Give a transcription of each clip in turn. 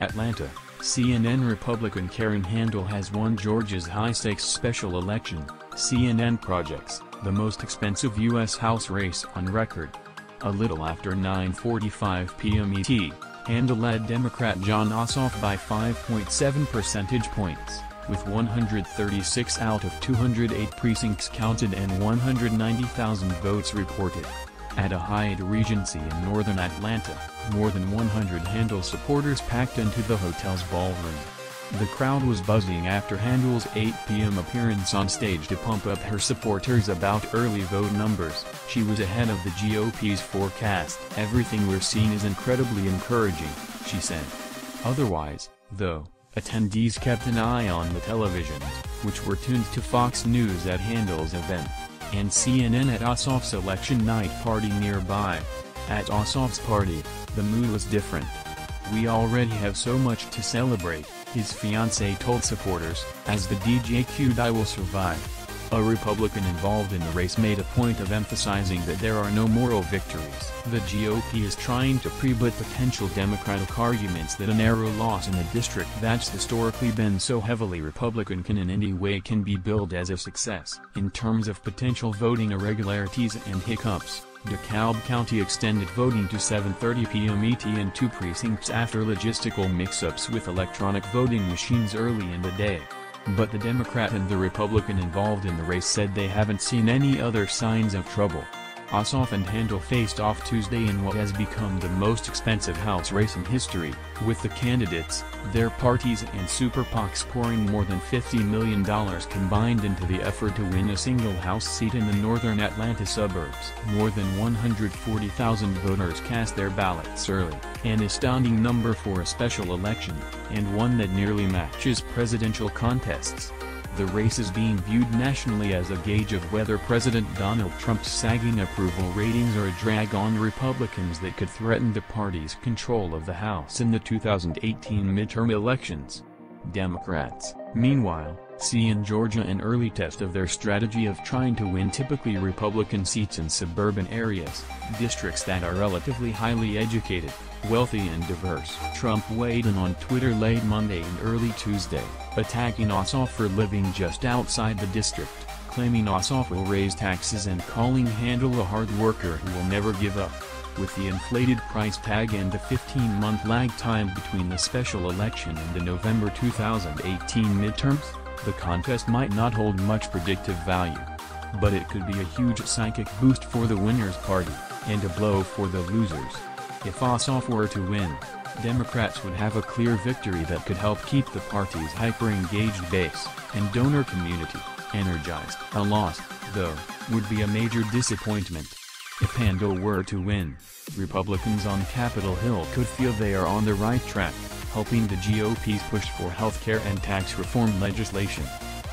Atlanta, CNN Republican Karen Handel has won Georgia's high-stakes special election. CNN projects the most expensive U.S. House race on record. A little after 9:45 p.m. ET, Handel led Democrat Jon Ossoff by 5.7 percentage points, with 136 out of 208 precincts counted and 190,000 votes reported. At a Hyatt Regency in northern Atlanta, more than 100 Handel supporters packed into the hotel's ballroom. The crowd was buzzing after Handel's 8 p.m. appearance on stage to pump up her supporters about early vote numbers. She was ahead of the GOP's forecast. "Everything we're seeing is incredibly encouraging," she said. Otherwise, though, attendees kept an eye on the televisions, which were tuned to Fox News at Handel's event, and CNN at Ossoff's election night party nearby. At Ossoff's party, the mood was different. "We already have so much to celebrate," his fiancée told supporters, as the DJ cued "I will survive." A Republican involved in the race made a point of emphasizing that there are no moral victories. The GOP is trying to pre-but potential Democratic arguments that a narrow loss in a district that's historically been so heavily Republican can in any way can be billed as a success. In terms of potential voting irregularities and hiccups, DeKalb County extended voting to 7:30 p.m. ET in 2 precincts after logistical mix-ups with electronic voting machines early in the day. But the Democrat and the Republican involved in the race said they haven't seen any other signs of trouble. Ossoff and Handel faced off Tuesday in what has become the most expensive House race in history, with the candidates, their parties and super PACs pouring more than $50 million combined into the effort to win a single House seat in the northern Atlanta suburbs. More than 140,000 voters cast their ballots early, an astounding number for a special election, and one that nearly matches presidential contests. The race is being viewed nationally as a gauge of whether President Donald Trump's sagging approval ratings are a drag on Republicans that could threaten the party's control of the House in the 2018 midterm elections. Democrats, meanwhile, see in Georgia an early test of their strategy of trying to win typically Republican seats in suburban areas, districts that are relatively highly educated, wealthy and diverse. Trump weighed in on Twitter late Monday and early Tuesday, attacking Ossoff for living just outside the district, claiming Ossoff will raise taxes and calling Handel a hard worker who will never give up. With the inflated price tag and the 15-month lag time between the special election and the November 2018 midterms, the contest might not hold much predictive value. But it could be a huge psychic boost for the winner's party, and a blow for the losers. If Ossoff were to win, Democrats would have a clear victory that could help keep the party's hyper-engaged base and donor community energized. A loss, though, would be a major disappointment. If Handel were to win, Republicans on Capitol Hill could feel they are on the right track, helping the GOP's push for healthcare and tax reform legislation.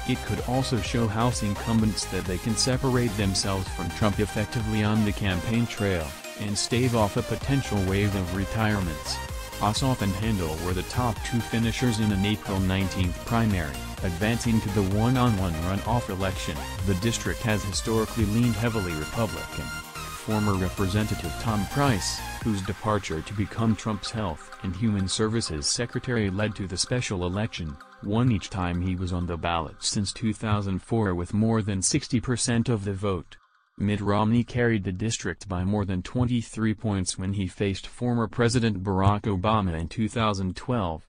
It could also show House incumbents that they can separate themselves from Trump effectively on the campaign trail, and stave off a potential wave of retirements. Ossoff and Handel were the top 2 finishers in an April 19 primary, advancing to the one-on-one runoff election. The district has historically leaned heavily Republican. Former Representative Tom Price, whose departure to become Trump's Health and Human Services Secretary led to the special election, won each time he was on the ballot since 2004 with more than 60% of the vote. Mitt Romney carried the district by more than 23 points when he faced former President Barack Obama in 2012.